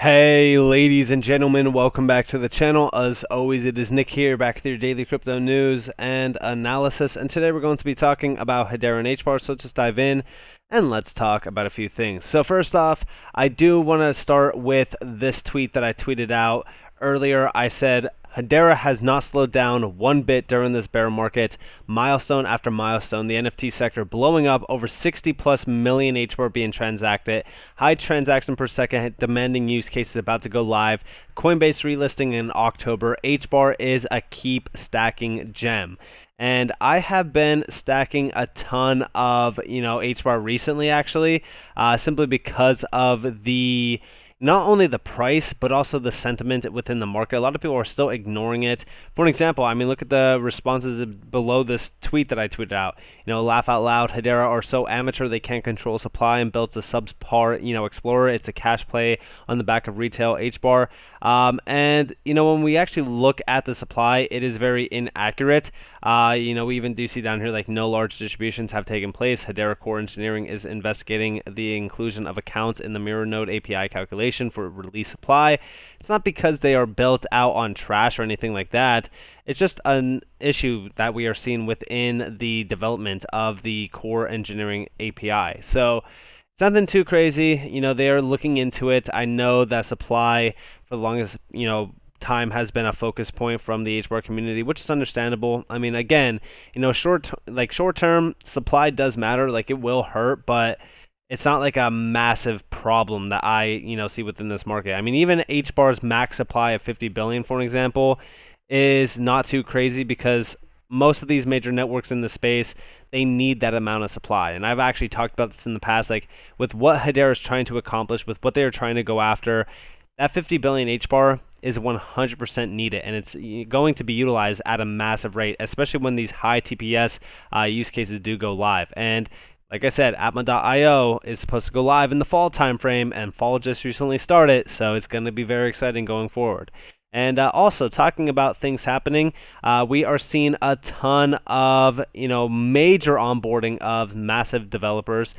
Hey ladies and gentlemen, welcome back to the channel. As always, it is Nick here, back with your daily crypto news and analysis, and today we're going to be talking about Hedera and Hbar, so let's just dive in and let's talk about a few things. So first off, I do want to start with this tweet that I tweeted out earlier. I said Hedera has not slowed down one bit during this bear market. Milestone after milestone, the NFT sector blowing up, over 60 plus million HBAR being transacted, high transaction per second, demanding use cases about to go live, Coinbase relisting in October. HBAR is a keep stacking gem. And I have been stacking a ton of, HBAR recently, actually, simply because of the not only the price, but also the sentiment within the market. A lot of people are still ignoring it. For an example, I mean, look at the responses below this tweet that I tweeted out. Laugh out loud, Hedera are so amateur they can't control supply and built a subpar, Explorer. It's a cash play on the back of retail HBAR. And, when we actually look at the supply, it is very inaccurate. We even do see down here, like, no large distributions have taken place. Hedera Core Engineering is investigating the inclusion of accounts in the Mirror Node API calculation for release supply. It's not because they are built out on trash or anything like that. It's just an issue that we are seeing within the development of the core engineering API. So it's nothing too crazy. They are looking into it. I know that supply for the longest, time has been a focus point from the HBAR community, which is understandable. I mean, again, short term supply does matter. Like, it will hurt, but it's not like a massive problem that I, see within this market. I mean, even HBAR's max supply of 50 billion, for an example, is not too crazy because most of these major networks in the space, they need that amount of supply. And I've actually talked about this in the past, like with what Hedera is trying to accomplish, with what they're trying to go after, that 50 billion HBAR is 100% needed, and it's going to be utilized at a massive rate, especially when these high TPS use cases do go live. And like I said, Atma.io is supposed to go live in the fall timeframe, and fall just recently started, so it's going to be very exciting going forward. And also, talking about things happening, we are seeing a ton of, major onboarding of massive developers.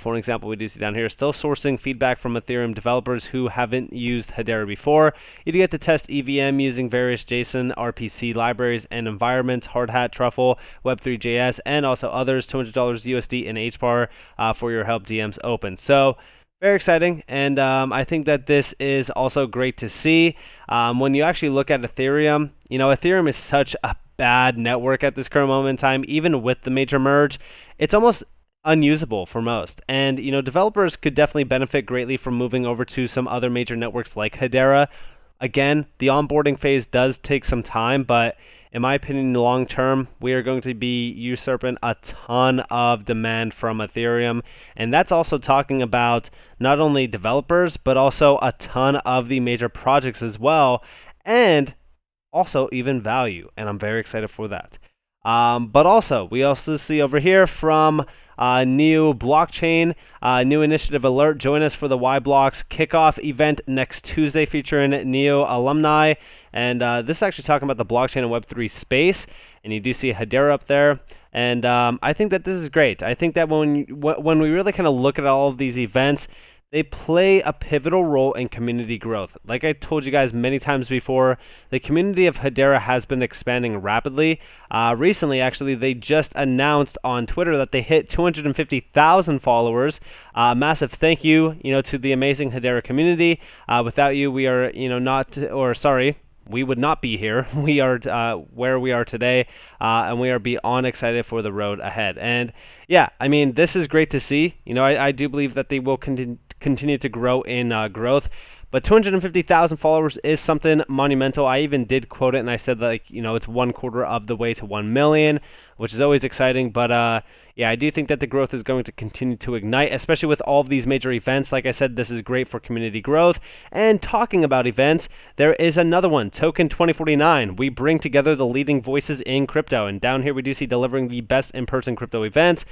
For an example, we do see down here, still sourcing feedback from Ethereum developers who haven't used Hedera before. You get to test EVM using various JSON, RPC libraries and environments, Hardhat, Truffle, Web3.js, and also others. $200 USD in HBAR for your help DMs open. So very exciting, and I think that this is also great to see. When you actually look at Ethereum, Ethereum is such a bad network at this current moment in time. Even with the major merge, it's almost unusable for most. And developers could definitely benefit greatly from moving over to some other major networks like Hedera. Again, the onboarding phase does take some time, but in my opinion, long term, we are going to be usurping a ton of demand from Ethereum. And that's also talking about not only developers, but also a ton of the major projects as well, and also even value. And I'm very excited for that. But also, we also see over here from new blockchain, new initiative alert. Join us for the Y Blocks kickoff event next Tuesday featuring NEO alumni. And this is actually talking about the blockchain and Web3 space. And you do see Hedera up there. And I think that this is great. I think that when we really kind of look at all of these events, they play a pivotal role in community growth. Like I told you guys many times before, the community of Hedera has been expanding rapidly. Recently, actually, they just announced on Twitter that they hit 250,000 followers. Massive thank you, to the amazing Hedera community. Without you, we are, we would not be here. We are where we are today, and we are beyond excited for the road ahead. And yeah, I mean, this is great to see. I do believe that they will continue to grow in growth. But 250,000 followers is something monumental. I even did quote it, and I said that, it's 1/4 of the way to 1 million, which is always exciting. But yeah, I do think that the growth is going to continue to ignite, especially with all of these major events. Like I said, this is great for community growth. And talking about events, there is another one, Token 2049. We bring together the leading voices in crypto. And down here, we do see delivering the best in-person crypto events.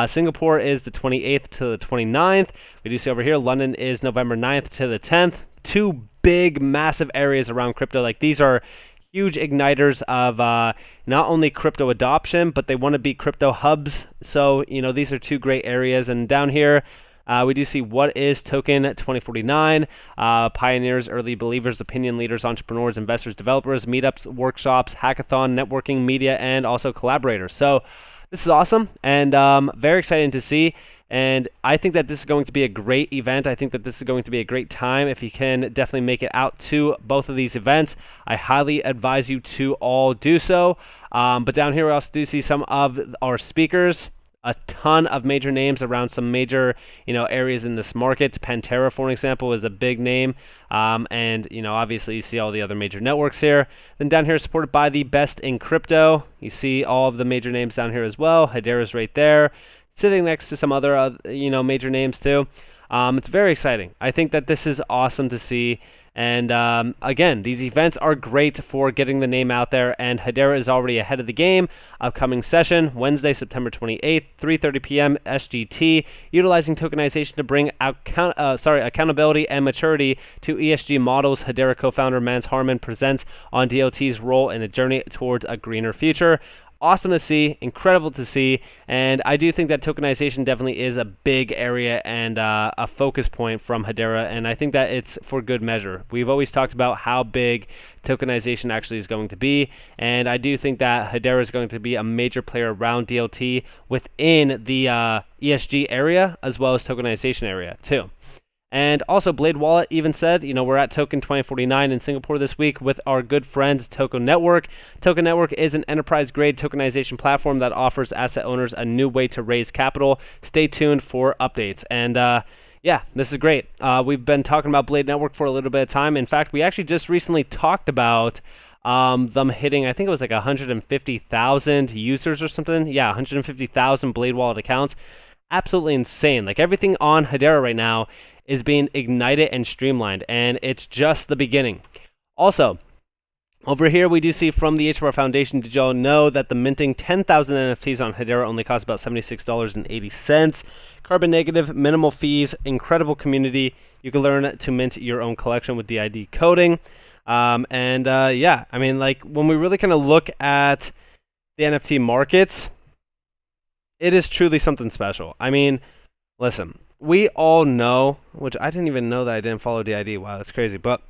Singapore is the 28th to the 29th. We do see over here, London is November 9th to the 10th. Two big, massive areas around crypto. Like, these are huge igniters of not only crypto adoption, but they want to be crypto hubs. So, these are two great areas. And down here, We do see what is token 2049, pioneers, early believers, opinion leaders, entrepreneurs, investors, developers, meetups, workshops, hackathon, networking, media, and also collaborators. So this is awesome and very exciting to see. And I think that this is going to be a great event. I think that this is going to be a great time. If you can definitely make it out to both of these events, I highly advise you to all do so. But down here, we also do see some of our speakers. A ton of major names around some major, areas in this market. Pantera, for example, is a big name. And, obviously you see all the other major networks here. Then down here, supported by the best in crypto. You see all of the major names down here as well. Hedera's right there, sitting next to some other, major names too. It's very exciting. I think that this is awesome to see. And again, these events are great for getting the name out there, and Hedera is already ahead of the game. Upcoming session, Wednesday, September 28th, 3:30 p.m. SGT, utilizing tokenization to bring accountability and maturity to ESG models. Hedera co-founder Mans Harman presents on DLT's role in a journey towards a greener future. Awesome to see, incredible to see, and I do think that tokenization definitely is a big area and a focus point from Hedera, and I think that it's for good measure. We've always talked about how big tokenization actually is going to be, and I do think that Hedera is going to be a major player around DLT within the ESG area as well as tokenization area too. And also, Blade Wallet even said, we're at Token 2049 in Singapore this week with our good friends, Token Network. Token Network is an enterprise-grade tokenization platform that offers asset owners a new way to raise capital. Stay tuned for updates. And yeah, this is great. We've been talking about Blade Network for a little bit of time. In fact, we actually just recently talked about them hitting, I think it was like 150,000 users or something. Yeah, 150,000 Blade Wallet accounts. Absolutely insane. Like, everything on Hedera right now is being ignited and streamlined, and it's just the beginning. Also, over here we do see from the HBAR Foundation, did y'all know that the minting 10,000 NFTs on Hedera only costs about $76.80? Carbon negative, minimal fees, incredible community. You can learn to mint your own collection with DID coding. Yeah, I mean, like, when we really kind of look at the NFT markets, it is truly something special. I mean, listen, we all know, which I didn't even know that I didn't follow DID. Wow, that's crazy. But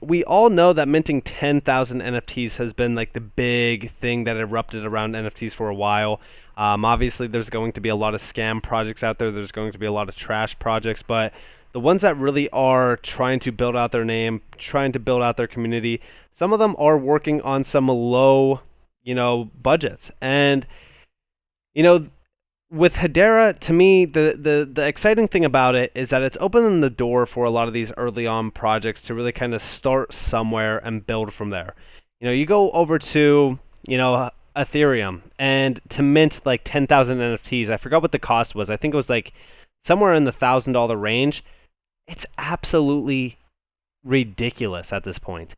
we all know that minting 10,000 NFTs has been like the big thing that erupted around NFTs for a while. Obviously, there's going to be a lot of scam projects out there. There's going to be a lot of trash projects. But the ones that really are trying to build out their name, trying to build out their community, some of them are working on some low, budgets. And, with Hedera, to me, the exciting thing about it is that it's opening the door for a lot of these early on projects to really kind of start somewhere and build from there. You go over to, Ethereum, and to mint like 10,000 NFTs, I forgot what the cost was. I think it was like somewhere in the $1,000 range. It's absolutely ridiculous at this point.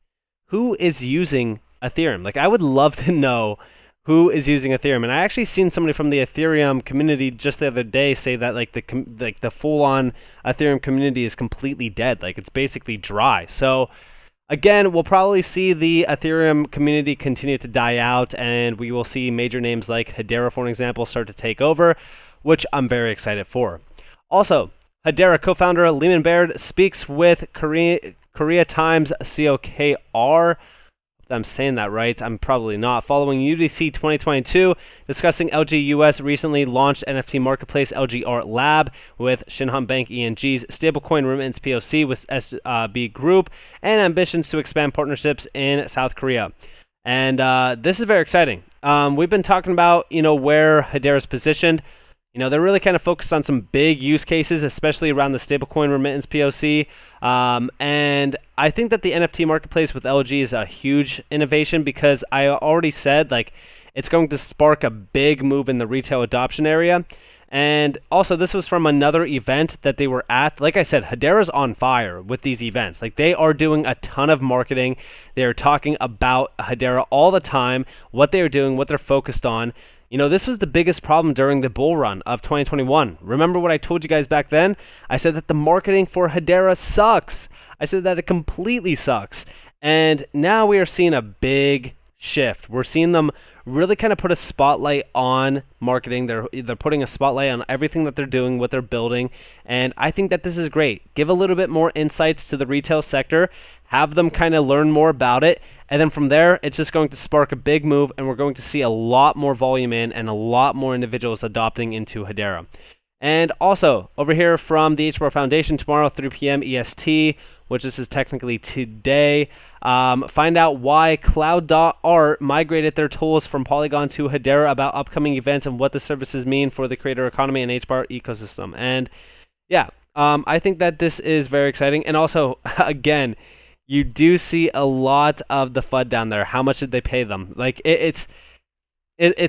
Who is using Ethereum? Like, I would love to know who is using Ethereum. And I actually seen somebody from the Ethereum community just the other day say that like the full-on Ethereum community is completely dead. Like, it's basically dry. So again, we'll probably see the Ethereum community continue to die out, and we will see major names like Hedera, for example, start to take over, which I'm very excited for. Also, Hedera co-founder Lehman Baird speaks with Korea Times COKR. I'm saying that right. I'm probably not. Following UDC 2022, discussing LG US recently launched NFT marketplace LG Art Lab with Shinhan Bank ENG's stablecoin remittance POC with SB Group and ambitions to expand partnerships in South Korea. And this is very exciting. We've been talking about, where Hedera is positioned. They're really kind of focused on some big use cases, especially around the stablecoin remittance POC. And I think that the NFT marketplace with LG is a huge innovation because I already said, like, it's going to spark a big move in the retail adoption area. And also, this was from another event that they were at. Like I said, Hedera's on fire with these events. Like, they are doing a ton of marketing. They're talking about Hedera all the time, what they're doing, what they're focused on. This was the biggest problem during the bull run of 2021. Remember what I told you guys back then? I said that the marketing for Hedera sucks. I said that it completely sucks. And now we are seeing a big shift. We're seeing them really kind of put a spotlight on marketing. They're putting a spotlight on everything that they're doing, what they're building, and I think that this is great. Give a little bit more insights to the retail sector, have them kind of learn more about it, and then from there, it's just going to spark a big move, and we're going to see a lot more volume in and a lot more individuals adopting into Hedera. And also, over here from the Hbar Foundation, tomorrow, 3 p.m. EST, which this is technically today, find out why Cloud.art migrated their tools from Polygon to Hedera, about upcoming events and what the services mean for the creator economy and Hbar ecosystem. And yeah, I think that this is very exciting. And also, again, you do see a lot of the FUD down there. How much did they pay them? Like, it's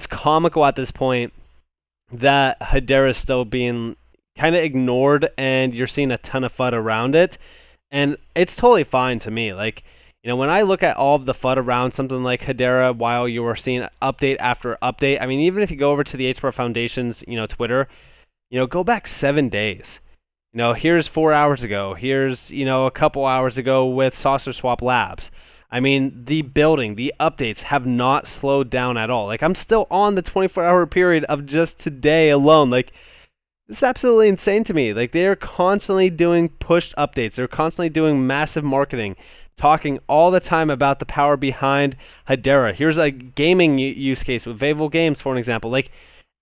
comical at this point that Hedera is still being kind of ignored, and you're seeing a ton of FUD around it, and it's totally fine to me. Like, you know, when I look at all of the FUD around something like Hedera, while you were seeing update after update, I mean, even if you go over to the Hbar Foundation's, you know, Twitter, you know, go back 7 days. You know, here's 4 hours ago. Here's, you know, a couple hours ago with Saucer Swap Labs. I mean, the building, the updates have not slowed down at all. Like, I'm still on the 24-hour period of just today alone. Like, this is absolutely insane to me. Like, they're constantly doing pushed updates. They're constantly doing massive marketing, talking all the time about the power behind Hedera. Here's a gaming use case with Vavel Games, for an example. Like,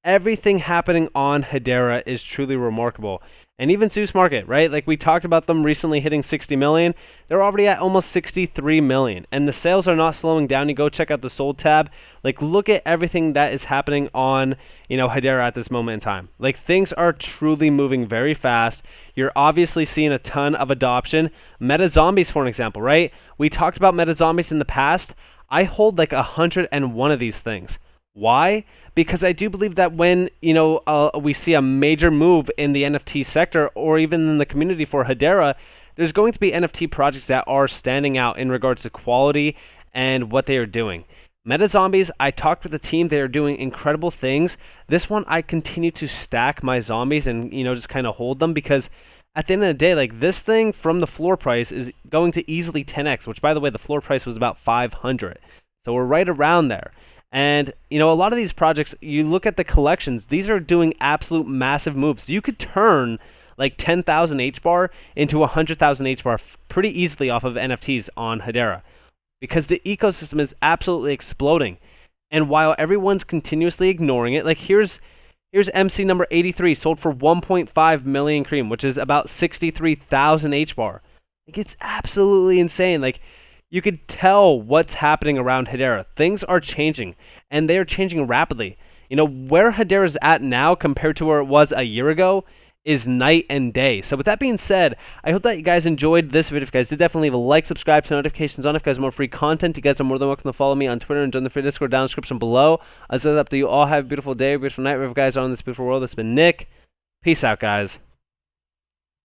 everything happening on Hedera is truly remarkable. And even Zeus Market, right? Like, we talked about them recently hitting 60 million. They're already at almost 63 million. And the sales are not slowing down. You go check out the sold tab. Like, look at everything that is happening on, you know, Hedera at this moment in time. Like, things are truly moving very fast. You're obviously seeing a ton of adoption. Meta Zombies, for an example, right? We talked about Meta Zombies in the past. I hold like 101 of these things. Why? Because I do believe that when, you know, we see a major move in the NFT sector, or even in the community for Hedera, there's going to be NFT projects that are standing out in regards to quality and what they are doing. Meta Zombies, I talked with the team. They are doing incredible things. This one, I continue to stack my zombies and, you know, just kind of hold them, because at the end of the day, like, this thing from the floor price is going to easily 10x, which, by the way, the floor price was about 500. So we're right around there. And, you know, a lot of these projects, you look at the collections, these are doing absolute massive moves. You could turn like 10,000 Hbar into 100,000 Hbar pretty easily off of NFTs on Hedera, because the ecosystem is absolutely exploding. And while everyone's continuously ignoring it, like, here's MC number 83, sold for 1.5 million cream, which is about 63,000 Hbar. Like, it's absolutely insane. Like, you could tell what's happening around Hedera. Things are changing, and they are changing rapidly. You know, where Hedera's at now compared to where it was a year ago is night and day. So with that being said, I hope that you guys enjoyed this video. If you guys did, definitely leave a like, subscribe, to notifications on if you guys want more free content. You guys are more than welcome to follow me on Twitter and join the free Discord down in the description below. As up to you all, have a beautiful day, a beautiful night, wherever you guys are in this beautiful world. It's been Nick. Peace out, guys.